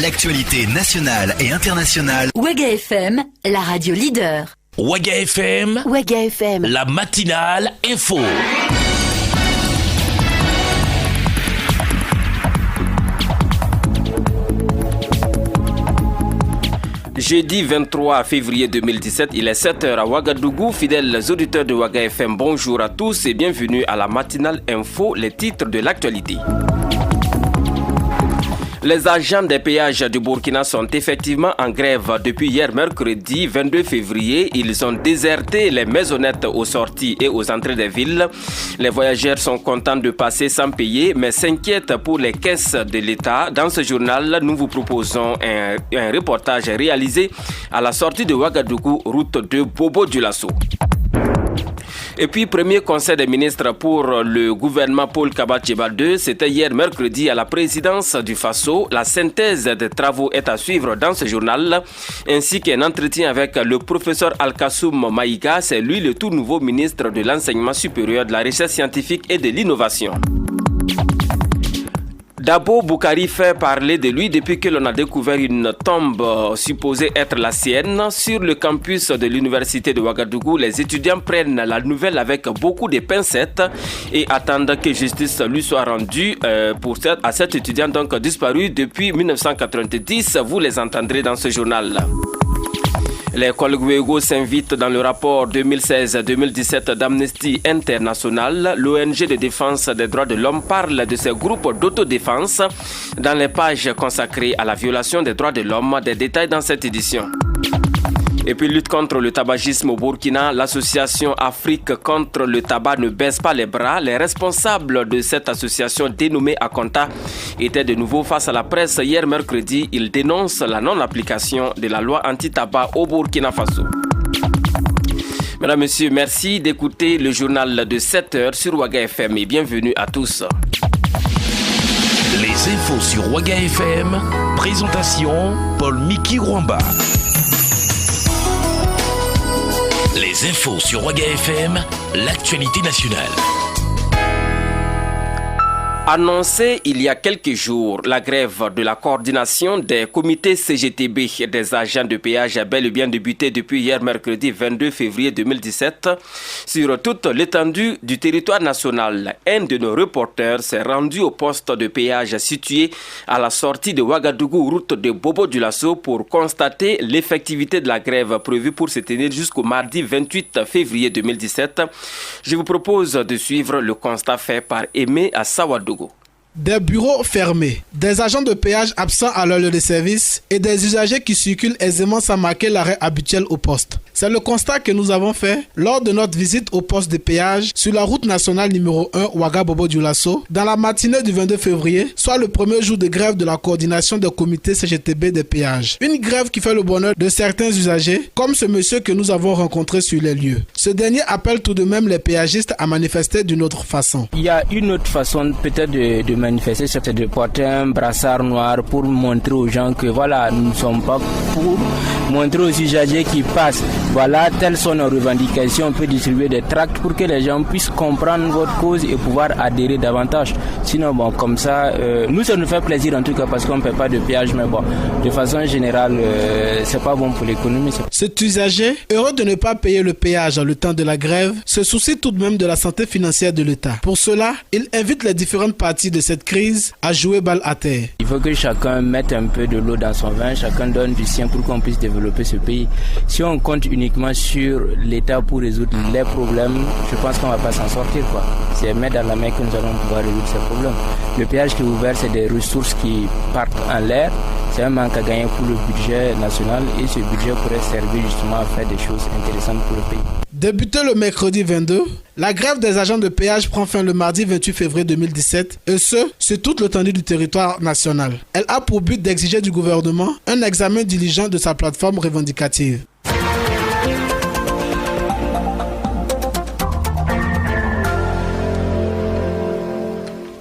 L'actualité nationale et internationale. Waga FM, la radio leader. Waga FM, la matinale info. Jeudi 23 février 2017, il est 7h à Ouagadougou. Fidèles auditeurs de Waga FM, bonjour à tous et bienvenue à la matinale info, les titres de l'actualité. Les agents des péages du Burkina sont effectivement en grève depuis hier mercredi 22 février. Ils ont déserté les maisonnettes aux sorties et aux entrées des villes. Les voyageurs sont contents de passer sans payer, mais s'inquiètent pour les caisses de l'État. Dans ce journal, nous vous proposons un reportage réalisé à la sortie de Ouagadougou, route de Bobo-Dioulasso. Et puis, premier conseil des ministres pour le gouvernement Paul Kabatcheba II, c'était hier mercredi à la présidence du Faso. La synthèse des travaux est à suivre dans ce journal, ainsi qu'un entretien avec le professeur Al-Kassoum Maïga. C'est lui le tout nouveau ministre de l'enseignement supérieur, de la recherche scientifique et de l'innovation. Dabo Boukari fait parler de lui depuis que l'on a découvert une tombe supposée être la sienne. Sur le campus de l'université de Ouagadougou, les étudiants prennent la nouvelle avec beaucoup de pincettes et attendent que justice lui soit rendue à cet étudiant donc disparu depuis 1990. Vous les entendrez dans ce journal. L'école Guego s'invite dans le rapport 2016-2017 d'Amnesty International. L'ONG de défense des droits de l'homme parle de ces groupes d'autodéfense dans les pages consacrées à la violation des droits de l'homme. Des détails dans cette édition. Et puis lutte contre le tabagisme au Burkina, l'association Afrique contre le tabac ne baisse pas les bras. Les responsables de cette association dénommée Akonta étaient de nouveau face à la presse hier mercredi. Ils dénoncent la non-application de la loi anti-tabac au Burkina Faso. Mesdames, Messieurs, merci d'écouter le journal de 7h sur Waga FM et bienvenue à tous. Les infos sur Waga FM, présentation Paul-Miki Rwamba. Les infos sur Waga FM, l'actualité nationale. Annoncé il y a quelques jours, la grève de la coordination des comités CGTB des agents de péage a bel et bien débuté depuis hier mercredi 22 février 2017 sur toute l'étendue du territoire national. Un de nos reporters s'est rendu au poste de péage situé à la sortie de Ouagadougou, route de Bobo-Dioulasso, pour constater l'effectivité de la grève prévue pour se tenir jusqu'au mardi 28 février 2017. Je vous propose de suivre le constat fait par Aimé à Sawadougou. Des bureaux fermés, des agents de péage absents à leur lieu de service et des usagers qui circulent aisément sans marquer l'arrêt habituel au poste. C'est le constat que nous avons fait lors de notre visite au poste de péage sur la route nationale numéro 1 Ouaga-Bobo-Dioulasso dans la matinée du 22 février, soit le premier jour de grève de la coordination des comités CGTB des péages. Une grève qui fait le bonheur de certains usagers, comme ce monsieur que nous avons rencontré sur les lieux. Ce dernier appelle tout de même les péagistes à manifester d'une autre façon. Il y a une autre façon peut-être de manifester, c'est de porter un brassard noir pour montrer aux gens que voilà, nous ne sommes pas pour, montrer aux usagers qui passent, voilà, telles sont nos revendications. On peut distribuer des tracts pour que les gens puissent comprendre votre cause et pouvoir adhérer davantage. Sinon, bon, comme ça, nous, ça nous fait plaisir en tout cas parce qu'on ne paie pas de péage, mais bon, de façon générale, c'est pas bon pour l'économie. Cet usager, heureux de ne pas payer le péage le temps de la grève, se soucie tout de même de la santé financière de l'État. Pour cela, il invite les différentes parties de cette crise à jouer balle à terre. Il faut que chacun mette un peu de l'eau dans son vin, chacun donne du sien pour qu'on puisse développer ce pays. Si on compte uniquement sur l'État pour résoudre les problèmes, je pense qu'on ne va pas s'en sortir, quoi. C'est main dans la main que nous allons pouvoir résoudre ces problèmes. Le péage qui est ouvert, c'est des ressources qui partent en l'air. C'est un manque à gagner pour le budget national et ce budget pourrait servir justement à faire des choses intéressantes pour le pays. Débuté le mercredi 22, la grève des agents de péage prend fin le mardi 28 février 2017 et ce, sur toute l'étendue du territoire national. Elle a pour but d'exiger du gouvernement un examen diligent de sa plateforme revendicative.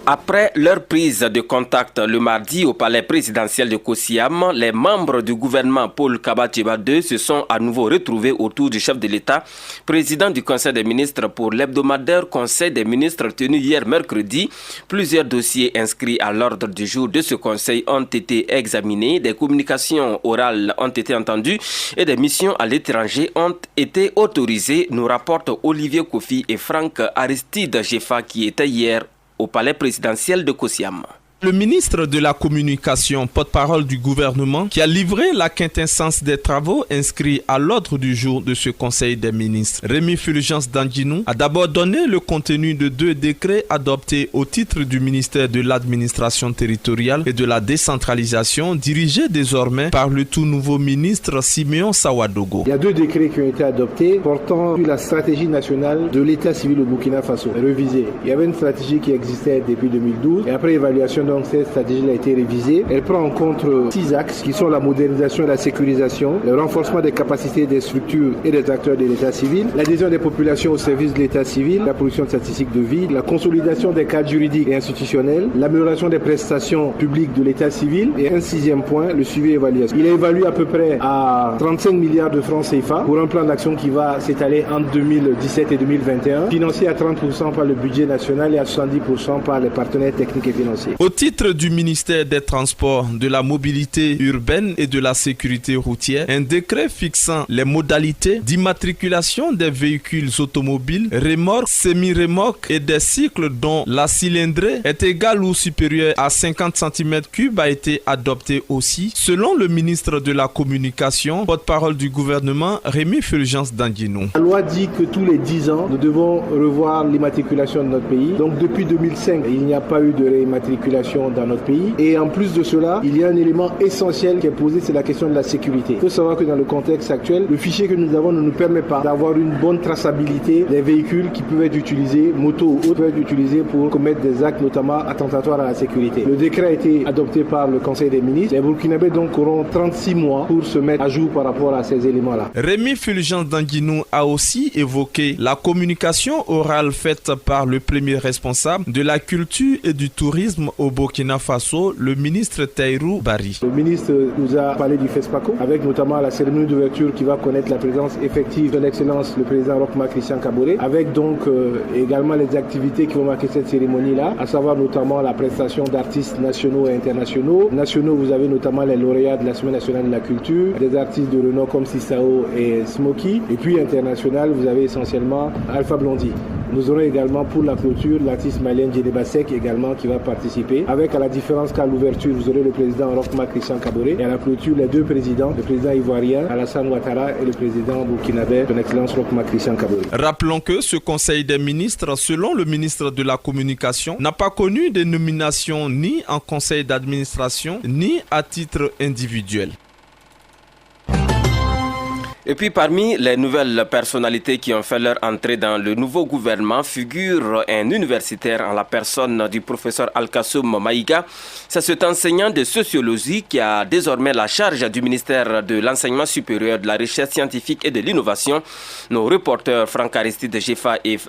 Après leur prise de contact le mardi au palais présidentiel de Kosiam, les membres du gouvernement Paul Kaba-Tcheba II se sont à nouveau retrouvés autour du chef de l'État, président du Conseil des ministres pour l'hebdomadaire Conseil des ministres tenu hier mercredi. Plusieurs dossiers inscrits à l'ordre du jour de ce conseil ont été examinés, des communications orales ont été entendues et des missions à l'étranger ont été autorisées, nous rapportent Olivier Kofi et Franck Aristide Jefa qui étaient hier au palais présidentiel de Kosiam. Le ministre de la Communication, porte-parole du gouvernement, qui a livré la quintessence des travaux inscrits à l'ordre du jour de ce Conseil des ministres, Rémi Fulgence Dandinou, a d'abord donné le contenu de 2 décrets adoptés au titre du ministère de l'administration territoriale et de la décentralisation, dirigé désormais par le tout nouveau ministre Siméon Sawadogo. Il y a 2 décrets qui ont été adoptés portant sur la stratégie nationale de l'état civil au Burkina Faso, révisée. Il y avait une stratégie qui existait depuis 2012 et après évaluation, donc cette stratégie a été révisée. Elle prend en compte 6 axes qui sont la modernisation et la sécurisation, le renforcement des capacités des structures et des acteurs de l'état civil, l'adhésion des populations au service de l'état civil, la production de statistiques de vie, la consolidation des cadres juridiques et institutionnels, l'amélioration des prestations publiques de l'état civil et un 6e point, le suivi et évaluation. Il est évalué à peu près à 35 milliards de francs CFA pour un plan d'action qui va s'étaler entre 2017 et 2021, financé à 30% par le budget national et à 70% par les partenaires techniques et financiers. Au titre du ministère des Transports, de la Mobilité urbaine et de la Sécurité routière, un décret fixant les modalités d'immatriculation des véhicules automobiles, remorques, semi-remorques et des cycles dont la cylindrée est égale ou supérieure à 50 cm3 a été adopté aussi, selon le ministre de la Communication, porte-parole du gouvernement, Rémi Fulgence Dandinou. La loi dit que tous les 10 ans, nous devons revoir l'immatriculation de notre pays. Donc depuis 2005, il n'y a pas eu de réimmatriculation dans notre pays. Et en plus de cela, il y a un élément essentiel qui est posé, c'est la question de la sécurité. Il faut savoir que dans le contexte actuel, le fichier que nous avons ne nous permet pas d'avoir une bonne traçabilité des véhicules qui peuvent être utilisés, motos ou autres, peuvent être utilisés pour commettre des actes notamment attentatoires à la sécurité. Le décret a été adopté par le Conseil des ministres. Les Burkinabés donc auront 36 mois pour se mettre à jour par rapport à ces éléments-là. Rémi Fulgence Dandinou a aussi évoqué la communication orale faite par le premier responsable de la culture et du tourisme au Burkina Faso, le ministre Taïrou Bari. Le ministre nous a parlé du FESPACO, avec notamment la cérémonie d'ouverture qui va connaître la présence effective de l'excellence le président Roch-Marc Christian Kaboré, avec donc également les activités qui vont marquer cette cérémonie-là, à savoir notamment la prestation d'artistes nationaux et internationaux. Nationaux, vous avez notamment les lauréats de la Semaine nationale de la culture, des artistes de renom comme Sissao et Smokey, et puis international, vous avez essentiellement Alpha Blondy. Nous aurons également pour la clôture l'artiste malienne Djeneba Sek également qui va participer. Avec à la différence qu'à l'ouverture, vous aurez le président Roch-Marc Christian Kaboré et à la clôture, les 2 présidents, le président ivoirien Alassane Ouattara et le président burkinabé, son excellence Roch-Marc Christian Kaboré. Rappelons que ce Conseil des ministres, selon le ministre de la Communication, n'a pas connu de nomination ni en conseil d'administration ni à titre individuel. Et puis parmi les nouvelles personnalités qui ont fait leur entrée dans le nouveau gouvernement figure un universitaire en la personne du professeur Alkassoum Maïga. C'est cet enseignant de sociologie qui a désormais la charge du ministère de l'enseignement supérieur, de la recherche scientifique et de l'innovation. Nos reporters Franck Aristide Jefa et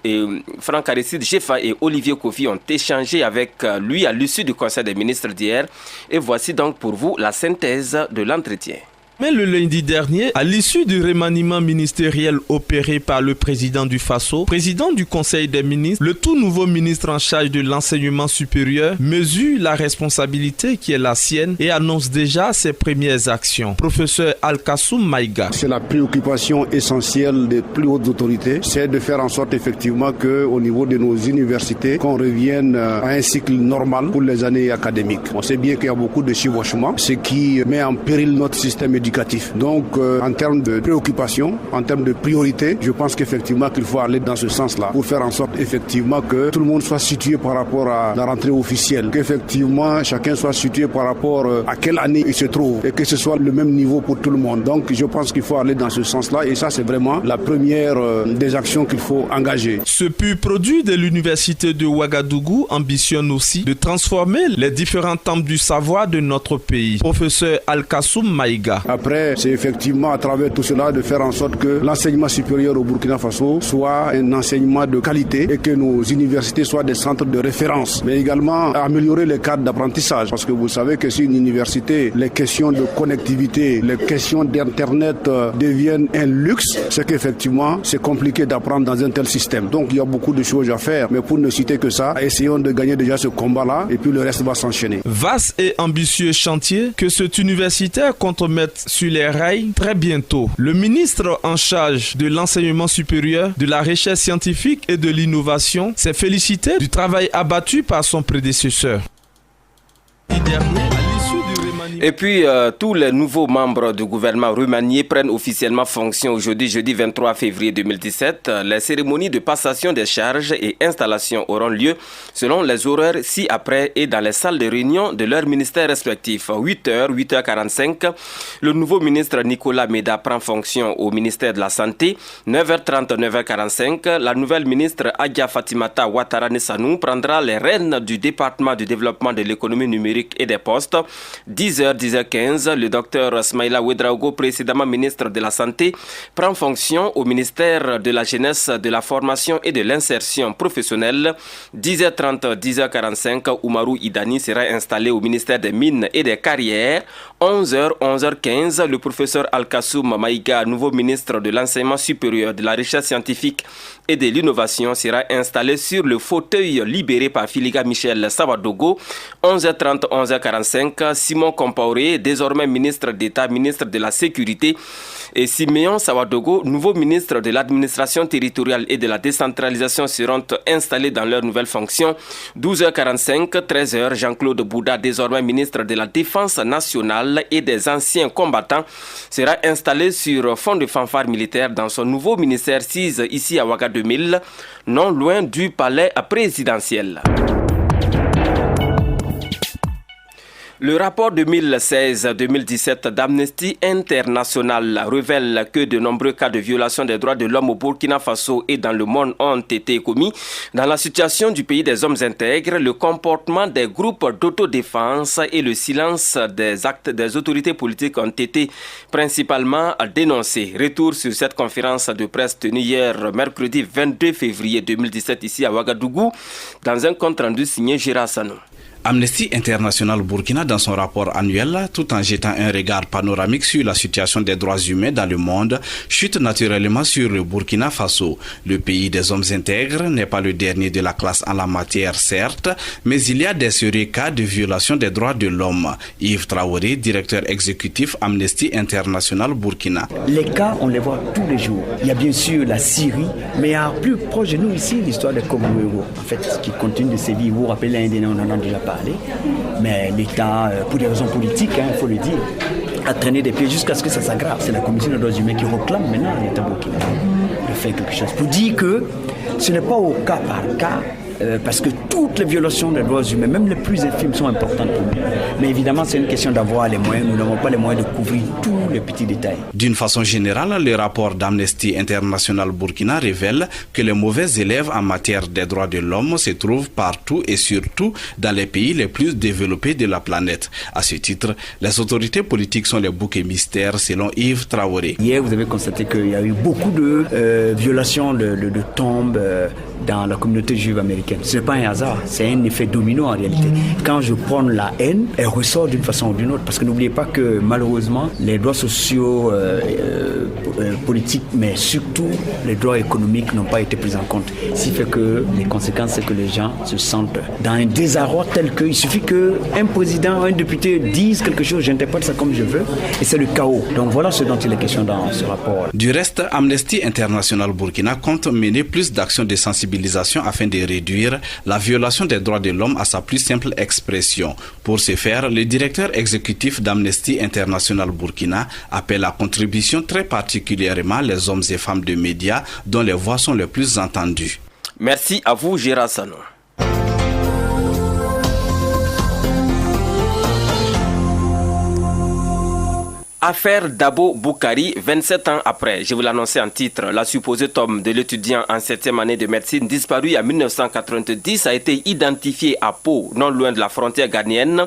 Olivier Kofi ont échangé avec lui à l'issue du Conseil des ministres d'hier. Et voici donc pour vous la synthèse de l'entretien. Mais le lundi dernier, à l'issue du remaniement ministériel opéré par le président du Faso, président du Conseil des ministres, le tout nouveau ministre en charge de l'enseignement supérieur mesure la responsabilité qui est la sienne et annonce déjà ses premières actions. Professeur Alkassoum Maïga. C'est la préoccupation essentielle des plus hautes autorités, c'est de faire en sorte effectivement qu'au niveau de nos universités, qu'on revienne à un cycle normal pour les années académiques. On sait bien qu'il y a beaucoup de chevauchements, ce qui met en péril notre système éducatif. Donc, en termes de préoccupation, en termes de priorité, je pense qu'effectivement qu'il faut aller dans ce sens-là pour faire en sorte effectivement que tout le monde soit situé par rapport à la rentrée officielle, qu'effectivement chacun soit situé par rapport à quelle année il se trouve et que ce soit le même niveau pour tout le monde. Donc, je pense qu'il faut aller dans ce sens-là et ça, c'est vraiment la première des actions qu'il faut engager. Ce pur produit de l'université de Ouagadougou ambitionne aussi de transformer les différents temples du savoir de notre pays. Professeur Alkassoum Maïga. Après, c'est effectivement à travers tout cela de faire en sorte que l'enseignement supérieur au Burkina Faso soit un enseignement de qualité et que nos universités soient des centres de référence, mais également améliorer les cadres d'apprentissage, parce que vous savez que si une université, les questions de connectivité, les questions d'internet deviennent un luxe, c'est qu'effectivement c'est compliqué d'apprendre dans un tel système. Donc il y a beaucoup de choses à faire, mais pour ne citer que ça, essayons de gagner déjà ce combat-là et puis le reste va s'enchaîner. Vaste et ambitieux chantier que cet universitaire compte mettre sur les rails très bientôt. Le ministre en charge de l'enseignement supérieur, de la recherche scientifique et de l'innovation s'est félicité du travail abattu par son prédécesseur. Et puis, tous les nouveaux membres du gouvernement remanié prennent officiellement fonction aujourd'hui, jeudi 23 février 2017. Les cérémonies de passation des charges et installation auront lieu selon les horaires ci-après et dans les salles de réunion de leurs ministères respectifs. 8h, 8h45, le nouveau ministre Nicolas Méda prend fonction au ministère de la Santé. 9h30, 9h45, la nouvelle ministre Adja Fatimata Ouattara Nessanou prendra les rênes du département du développement de l'économie numérique et des postes. 10h, 10h15, le docteur Smaïla Ouedraogo, précédemment ministre de la Santé, prend fonction au ministère de la Jeunesse, de la Formation et de l'Insertion professionnelle. 10h30, 10h45, Oumarou Idani sera installé au ministère des Mines et des Carrières. 11h, 11h15, le professeur Al-Kassoum Maïga, nouveau ministre de l'Enseignement supérieur, de la Recherche scientifique et de l'Innovation, sera installé sur le fauteuil libéré par Filiga Michel Savadogo. 11h30, 11h45, Simon Compaoré, désormais ministre d'État, ministre de la Sécurité, et Siméon Savadogo, nouveau ministre de l'Administration territoriale et de la décentralisation, seront installés dans leurs nouvelles fonctions. 12h45, 13h, Jean-Claude Bouda, désormais ministre de la Défense nationale et des anciens combattants, sera installé sur fond de fanfare militaire dans son nouveau ministère 6 ici à Ouaga 2000, non loin du palais présidentiel. Le rapport 2016-2017 d'Amnesty International révèle que de nombreux cas de violation des droits de l'homme au Burkina Faso et dans le monde ont été commis. Dans la situation du pays des hommes intègres, le comportement des groupes d'autodéfense et le silence des actes des autorités politiques ont été principalement dénoncés. Retour sur cette conférence de presse tenue hier, mercredi 22 février 2017, ici à Ouagadougou, dans un compte rendu signé Gérard Sanou. Amnesty International Burkina, dans son rapport annuel, tout en jetant un regard panoramique sur la situation des droits humains dans le monde, chute naturellement sur le Burkina Faso. Le pays des hommes intègres n'est pas le dernier de la classe en la matière, certes, mais il y a des sérieux cas de violation des droits de l'homme. Yves Traoré, directeur exécutif Amnesty International Burkina. Les cas, on les voit tous les jours. Il y a bien sûr la Syrie, mais il y a plus proche de nous ici l'histoire de Komouéro, en fait, qui continue de sévir. Vous vous rappelez l'Indien, on en a déjà parlé. Mais l'État, pour des raisons politiques, il faut le dire, a traîné des pieds jusqu'à ce que ça s'aggrave. C'est la Commission des droits humains qui réclame maintenant l'État burkinabé de faire quelque chose. Pour dire que ce n'est pas au cas par cas, parce que toutes les violations des droits humains, même les plus infimes, sont importantes pour nous. Mais évidemment, c'est une question d'avoir les moyens. Nous n'avons pas les moyens de couvrir tous les petits détails. D'une façon générale, le rapport d'Amnesty International Burkina révèle que les mauvais élèves en matière des droits de l'homme se trouvent partout et surtout dans les pays les plus développés de la planète. À ce titre, les autorités politiques sont les boucs émissaires selon Yves Traoré. Hier, vous avez constaté qu'il y a eu beaucoup de violations de tombes dans la communauté juive américaine. Ce n'est pas un hasard, c'est un effet domino en réalité. Quand je prends la haine, elle ressort d'une façon ou d'une autre. Parce que n'oubliez pas que malheureusement, les droits sociaux, politiques, mais surtout les droits économiques n'ont pas été pris en compte. Ce qui fait que les conséquences, c'est que les gens se sentent dans un désarroi tel qu'il suffit qu'un président, un député dise quelque chose, j'interprète ça comme je veux, et c'est le chaos. Donc voilà ce dont il est question dans ce rapport. Du reste, Amnesty International Burkina compte mener plus d'actions de sensibilisation afin de réduire la violation des droits de l'homme à sa plus simple expression. Pour ce faire, le directeur exécutif d'Amnesty International Burkina appelle à contribution très particulièrement les hommes et femmes de médias dont les voix sont les plus entendues. Merci à vous, Gérard Sanon. Affaire Dabo Boukari, 27 ans après. Je vous l'annonçais en titre. La supposée tombe de l'étudiant en 7e année de médecine disparu en 1990 a été identifiée à Pau, non loin de la frontière ghanéenne.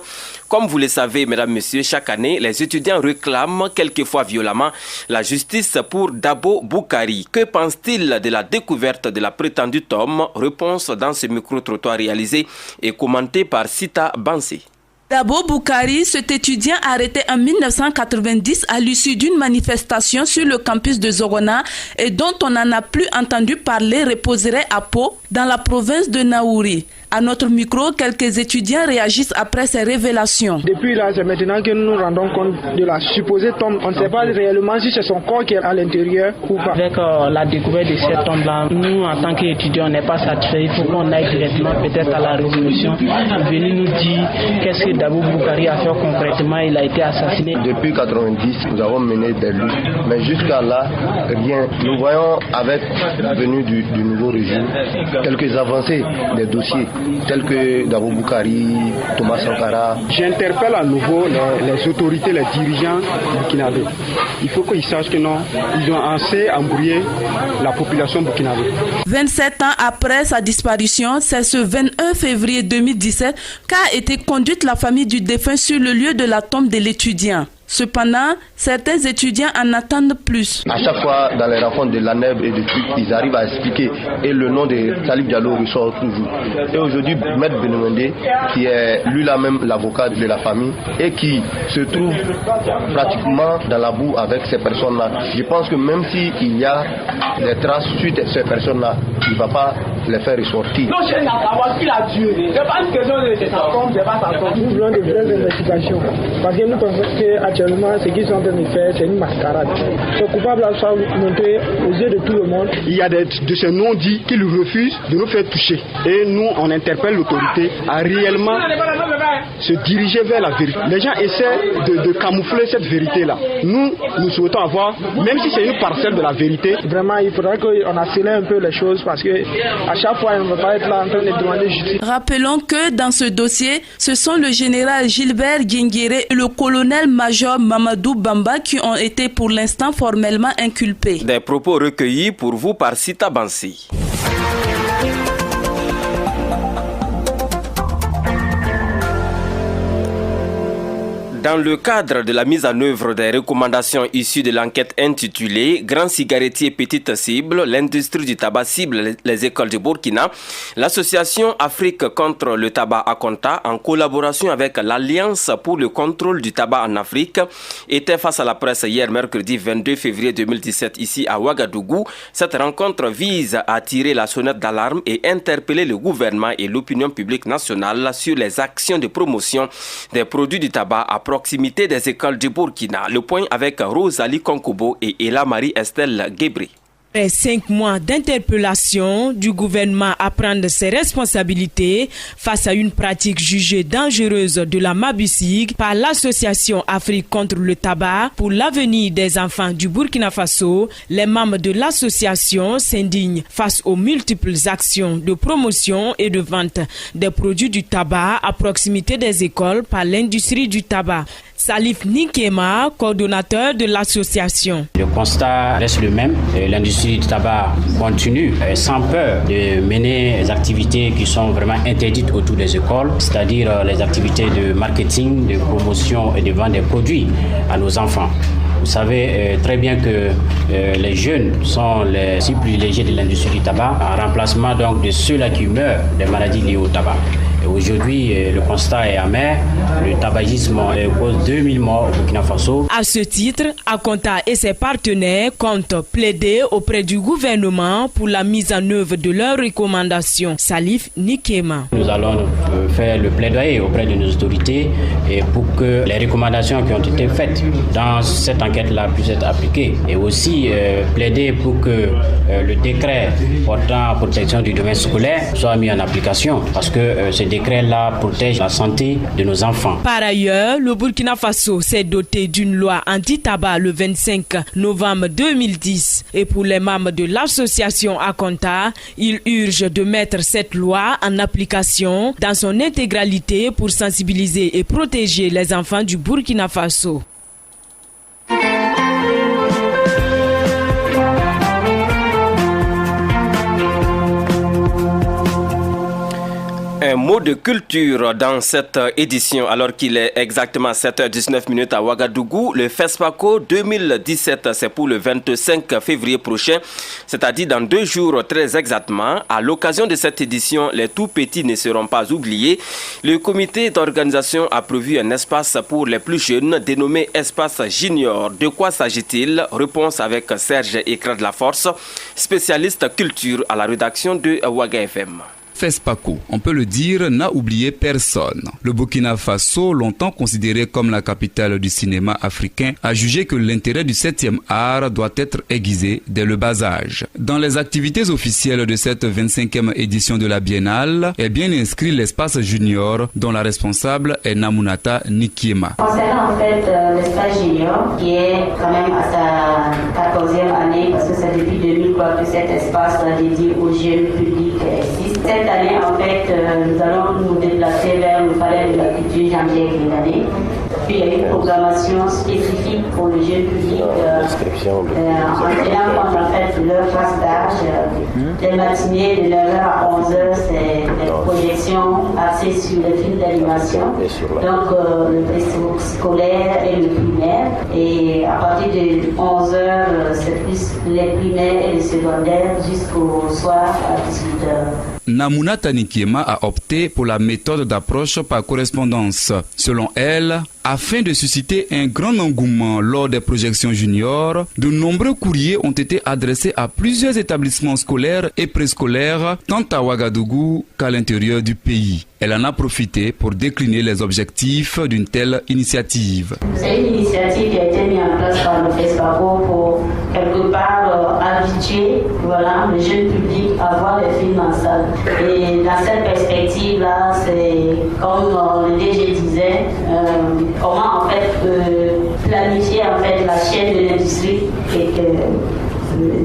Comme vous le savez, mesdames, messieurs, chaque année, les étudiants réclament, quelquefois violemment, la justice pour Dabo Boukari. Que pense-t-il de la découverte de la prétendue tombe? Réponse dans ce micro-trottoir réalisé et commenté par Sita Bansé. Dabo Boukari, cet étudiant arrêté en 1990 à l'issue d'une manifestation sur le campus de Zogona et dont on n'en a plus entendu parler, reposerait à Pau, dans la province de Naouri. À notre micro, quelques étudiants réagissent après ces révélations. Depuis là, c'est maintenant que nous nous rendons compte de la supposée tombe. On ne sait pas réellement si c'est son corps qui est à l'intérieur ou pas. Avec la découverte de cette tombe-là, nous, en tant qu'étudiants, on n'est pas satisfaits. Il faut qu'on aille directement peut-être à la révolution, venir nous dire qu'est-ce que Dabo Boukari a fait concrètement. Il a été assassiné. Depuis 1990, nous avons mené des luttes. Mais jusqu'à là, rien. Nous voyons avec la venue du nouveau régime quelques avancées des dossiers, tels que Dabo Boukari, Thomas Sankara. J'interpelle à nouveau les autorités, les dirigeants burkinabés. Il faut qu'ils sachent que non, ils ont assez embrouillé la population burkinabé. 27 ans après sa disparition, c'est ce 21 février 2017 qu'a été conduite la famille du défunt sur le lieu de la tombe de l'étudiant. Cependant, certains étudiants en attendent plus. À chaque fois, dans les rencontres de l'ANEB et de trucs, ils arrivent à expliquer et le nom de Salif Diallo ressort toujours. Et aujourd'hui, Maître Benemende, qui est lui-là même l'avocat de la famille et qui se trouve pratiquement dans la boue avec ces personnes-là. Je pense que même s'il y a des traces sur ces personnes-là, il ne va pas les faire ressortir. Non, je ne sais pas ce qu'il a tué. C'est pas une question de sa tombe, c'est pas sa tombe. Nous voulons de vraies investigations. Parce que nous pensons qu'actuellement, ce qu'ils sont en train de faire, c'est une mascarade. Ce coupable soit montré aux yeux de tout le monde. Il y a de ces non-dits qui lui refusent de nous faire toucher. Et nous, on interpelle l'autorité à réellement se diriger vers la vérité. Les gens essaient de camoufler cette vérité-là. Nous souhaitons avoir, même si c'est une parcelle de la vérité, vraiment, il faudra qu'on accélère un peu les choses parce que à chaque fois, on ne va pas être là en train de demander justice. Rappelons que dans ce dossier, ce sont le général Gilbert Guinguéré et le colonel-major Mamadou Bamba qui ont été pour l'instant formellement inculpés. Des propos recueillis pour vous par Sita Bansi. Dans le cadre de la mise en œuvre des recommandations issues de l'enquête intitulée « Grands cigarettiers petites cibles, l'industrie du tabac cible les écoles du Burkina », l'association Afrique contre le tabac Akonta, en collaboration avec l'Alliance pour le contrôle du tabac en Afrique, était face à la presse hier mercredi 22 février 2017 ici à Ouagadougou. Cette rencontre vise à tirer la sonnette d'alarme et interpeller le gouvernement et l'opinion publique nationale sur les actions de promotion des produits du tabac à proximité des écoles du Burkina. Le point avec Rosalie Konkobo et Ella Marie-Estelle Guébri. Après 5 mois d'interpellation du gouvernement à prendre ses responsabilités face à une pratique jugée dangereuse de la mabusig par l'association Afrique contre le tabac pour l'avenir des enfants du Burkina Faso, les membres de l'association s'indignent face aux multiples actions de promotion et de vente des produits du tabac à proximité des écoles par l'industrie du tabac. Salif Nikema, coordonnateur de l'association. Le constat reste le même. L'industrie du tabac continue sans peur de mener des activités qui sont vraiment interdites autour des écoles, c'est-à-dire les activités de marketing, de promotion et de vente des produits à nos enfants. Vous savez très bien que les jeunes sont les cibles privilégiés de l'industrie du tabac en remplacement donc de ceux-là qui meurent des maladies liées au tabac. Et aujourd'hui, le constat est amer. Le tabagisme cause 2000 morts au Burkina Faso. À ce titre, Akonta et ses partenaires comptent plaider auprès du gouvernement pour la mise en œuvre de leurs recommandations. Salif Nikema. Nous allons faire le plaidoyer auprès de nos autorités et pour que les recommandations qui ont été faites dans cette enquête-là puissent être appliquées. Et aussi plaider pour que le décret portant protection du domaine scolaire soit mis en application. Parce que ce décret-là protège la santé de nos enfants. Par ailleurs, le Burkina Faso s'est doté d'une loi anti-tabac le 25 novembre 2010. Et pour les membres de l'association Akonta, il urge de mettre cette loi en application dans son intégralité pour sensibiliser et protéger les enfants du Burkina Faso. Un mot de culture dans cette édition, alors qu'il est exactement 7h19 à Ouagadougou. Le FESPACO 2017, c'est pour le 25 février prochain, c'est-à-dire dans 2 jours très exactement. À l'occasion de cette édition, les tout petits ne seront pas oubliés. Le comité d'organisation a prévu un espace pour les plus jeunes, dénommé Espace Junior. De quoi s'agit-il? Réponse avec Serge Écrat de la Force, spécialiste culture à la rédaction de Ouaga FM. FESPACO, on peut le dire, n'a oublié personne. Le Burkina Faso, longtemps considéré comme la capitale du cinéma africain, a jugé que l'intérêt du 7e art doit être aiguisé dès le bas âge. Dans les activités officielles de cette 25e édition de la Biennale, est bien inscrit l'espace junior dont la responsable est Namunata Nikiema. Concernant en fait l'espace junior, qui est quand même à sa 14e année, parce que c'est depuis 2003 que cet espace dédié aux jeunes publics existe. Cette année, en fait, nous allons nous déplacer vers le palais de la culture Jean-Pierre Guédané. Puis il y a une programmation spécifique pour le jeune public en tenant compte en fait de leur classe d'âge. Les matinées de 9h à 11h, c'est des projections axées sur les films d'animation. Donc le préscholaire scolaire et le primaire. Et à partir de 11h, c'est plus les primaires et les secondaires jusqu'au soir à 18h. Namunata Nikiema a opté pour la méthode d'approche par correspondance. Selon elle, afin de susciter un grand engouement lors des projections juniors, de nombreux courriers ont été adressés à plusieurs établissements scolaires et préscolaires, tant à Ouagadougou qu'à l'intérieur du pays. Elle en a profité pour décliner les objectifs d'une telle initiative. C'est une initiative qui a été mise en place par le FESPACO pour quelque part habituer le jeune public à voir les films en salle. Et dans cette perspective-là, c'est comme le DG disait, comment en fait planifier en fait la chaîne de l'industrie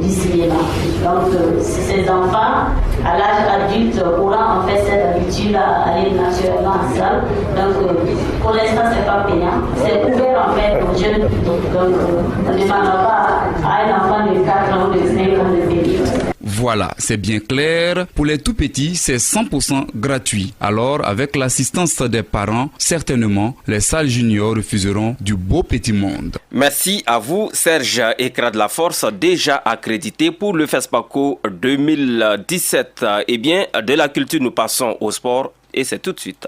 du cinéma. Donc ces enfants à l'âge adulte auront en fait cette habitude à aller naturellement en salle. Donc pour l'instant c'est pas payant. C'est ouvert en fait aux jeunes publics. Donc on ne demandera pas à un enfant de 4 ans ou de 5 ans de payer. Voilà, c'est bien clair. Pour les tout petits, c'est 100% gratuit. Alors, avec l'assistance des parents, certainement, les salles juniors refuseront du beau petit monde. Merci à vous, Serge Écrat de la Force, déjà accrédité pour le FESPACO 2017. Eh bien, de la culture, nous passons au sport et c'est tout de suite.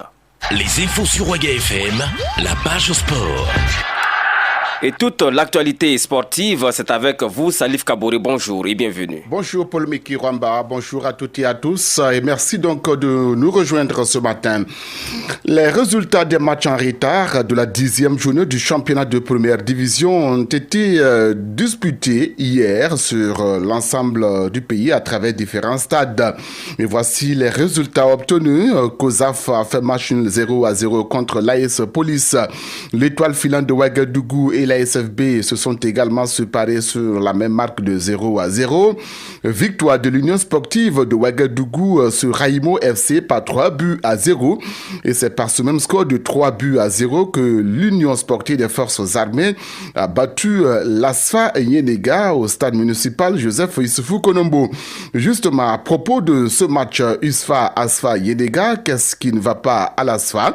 Les infos sur Ouaga FM, la page sport. Et toute l'actualité sportive, c'est avec vous, Salif Kabouré. Bonjour et bienvenue. Bonjour Paul Miki Rwamba, bonjour à toutes et à tous et merci donc de nous rejoindre ce matin. Les résultats des matchs en retard de la 10e journée du championnat de première division ont été disputés hier sur l'ensemble du pays à travers différents stades. Et voici les résultats obtenus. COSAF a fait match 0-0 contre l'AS Police. L'Étoile filante de Ouagadougou et la SFB se sont également séparés sur la même marque de 0-0. Victoire de l'Union sportive de Ouagadougou sur Raïmo FC par 3-0. Et c'est par ce même score de 3-0 que l'Union sportive des forces armées a battu l'ASFA Yenega au stade municipal Joseph Issoufou Konombo. Justement, à propos de ce match USFA-ASFA Yenega, qu'est-ce qui ne va pas à l'ASFA?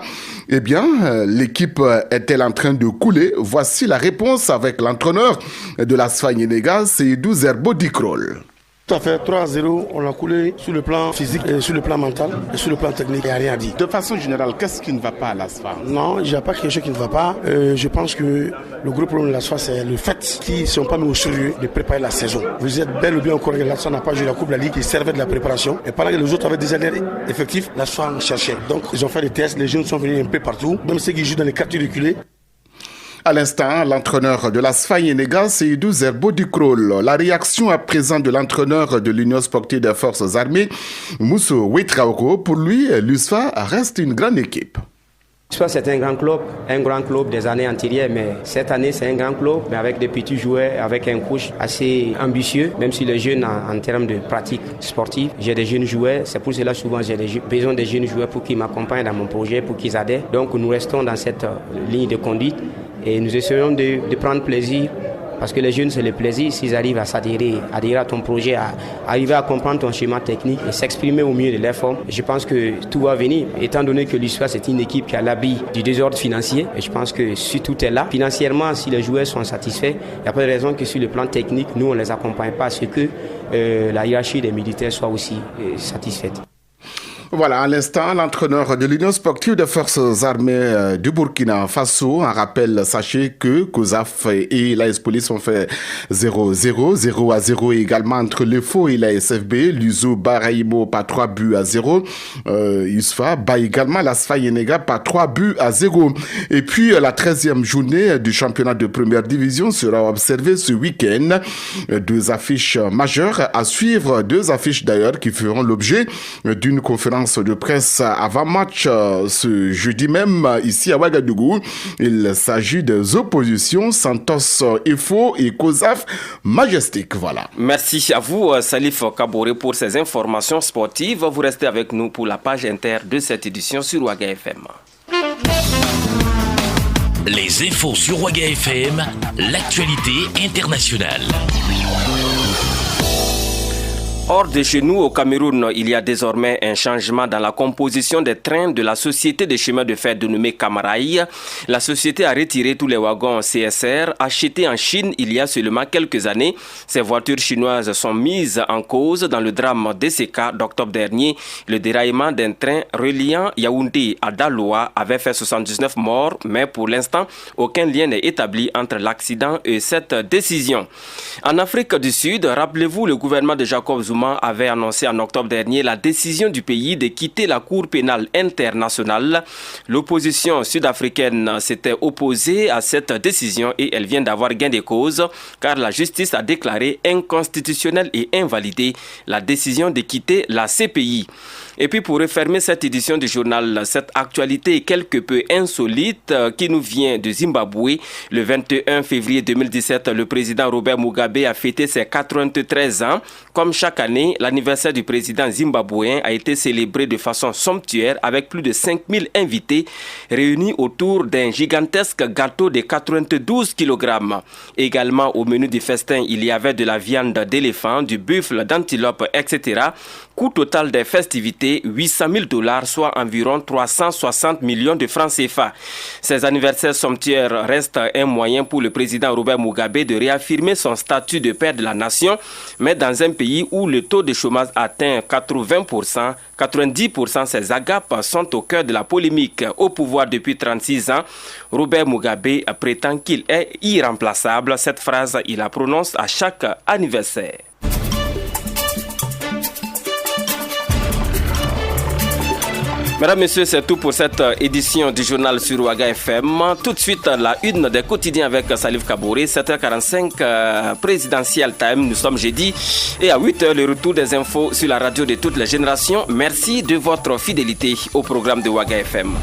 Eh bien, l'équipe est-elle en train de couler? Voici la réponse avec l'entraîneur de l'ASFA Yenega, Seydou Zerbo Dikrol. Tout à fait, 3-0, on a coulé sur le plan physique, et sur le plan mental et sur le plan technique, il n'y a rien à dire. De façon générale, qu'est-ce qui ne va pas à l'ASFA? Non, il n'y a pas quelque chose qui ne va pas. Je pense que le gros problème de l'ASFA, c'est le fait qu'ils ne sont pas mis au sérieux de préparer la saison. Vous êtes bel ou bien au courant que l'ASFA n'a pas joué la Coupe de la Ligue, qui servait de la préparation. Et pendant que les autres avaient déjà l'air effectifs, l'ASFA en cherchait. Donc ils ont fait des tests, les jeunes sont venus un peu partout, même ceux qui jouent dans les quartiers reculés. À l'instant, l'entraîneur de l'ASFA Yenega, Seydou Zerbo Dikrol. La réaction à présent de l'entraîneur de l'Union sportive des forces armées, Mousso Ouetraoro. Pour lui, l'USFA reste une grande équipe. Soit c'est un grand club des années antérieures, mais cette année c'est un grand club, mais avec des petits joueurs, avec un coach assez ambitieux, même si les jeunes en termes de pratique sportive, j'ai des jeunes joueurs, c'est pour cela souvent j'ai besoin des jeunes joueurs pour qu'ils m'accompagnent dans mon projet, pour qu'ils adhèrent. Donc nous restons dans cette ligne de conduite et nous essayons de prendre plaisir Parce que les jeunes, c'est le plaisir s'ils arrivent à adhérer à ton projet, à arriver à comprendre ton schéma technique et s'exprimer au mieux de leur forme. Je pense que tout va venir, étant donné que l'USFA, c'est une équipe qui a l'habit du désordre financier. Et je pense que si tout est là, financièrement, si les joueurs sont satisfaits, il n'y a pas de raison que sur le plan technique, nous, on ne les accompagne pas à ce que la hiérarchie des militaires soit aussi satisfaite. Voilà, à l'instant, l'entraîneur de l'Union sportive des forces armées du Burkina Faso. En rappel, sachez que COSAF et l'AS Police ont fait 0-0, 0-0 également entre l'EFO et la SFB. L'USO Baraïmo par 3-0. USFA bat également la SFA Yenega par 3-0. Et puis, la 13e journée du championnat de première division sera observée ce week-end. 2 affiches majeures à suivre, 2 affiches d'ailleurs qui feront l'objet d'une conférence de presse avant match ce jeudi même ici à Ouagadougou. Il s'agit des oppositions Santos EFO et COSAF Majestic. Voilà. Merci à vous Salif Kaboré pour ces informations sportives. Vous restez avec nous pour la page inter de cette édition sur Ouaga FM. Les infos sur Ouaga FM, l'actualité internationale. Hors de chez nous, au Cameroun, il y a désormais un changement dans la composition des trains de la société des chemins de fer dénommée Camaraï. La société a retiré tous les wagons CSR achetés en Chine il y a seulement quelques années. Ces voitures chinoises sont mises en cause dans le drame DCK d'octobre dernier. Le déraillement d'un train reliant Yaoundé à Daloa avait fait 79 morts, mais pour l'instant, aucun lien n'est établi entre l'accident et cette décision. En Afrique du Sud, rappelez-vous, le gouvernement de Jacob Zuma avait annoncé en octobre dernier la décision du pays de quitter la Cour pénale internationale. L'opposition sud-africaine s'était opposée à cette décision et elle vient d'avoir gain de cause car la justice a déclaré inconstitutionnelle et invalidée la décision de quitter la CPI. Et puis pour refermer cette édition du journal, cette actualité quelque peu insolite qui nous vient de Zimbabwe. Le 21 février 2017, le président Robert Mugabe a fêté ses 93 ans. Comme chaque année, l'anniversaire du président zimbabwéen a été célébré de façon somptuaire avec plus de 5000 invités réunis autour d'un gigantesque gâteau de 92 kg. Également au menu du festin, il y avait de la viande d'éléphant, du buffle, d'antilope, etc. Coût total des festivités, $800,000, soit environ 360 millions de francs CFA. Ces anniversaires somptuaires restent un moyen pour le président Robert Mugabe de réaffirmer son statut de père de la nation, mais dans un pays où le taux de chômage atteint 80%, 90%, ces agapes sont au cœur de la polémique. Au pouvoir depuis 36 ans, Robert Mugabe prétend qu'il est irremplaçable. Cette phrase, il la prononce à chaque anniversaire. Mesdames, Messieurs, c'est tout pour cette édition du journal sur Ouaga FM. Tout de suite, la une des quotidiens avec Salif Kaboré, 7h45, Presidential Time. Nous sommes jeudi et à 8h, le retour des infos sur la radio de toutes les générations. Merci de votre fidélité au programme de Ouaga FM.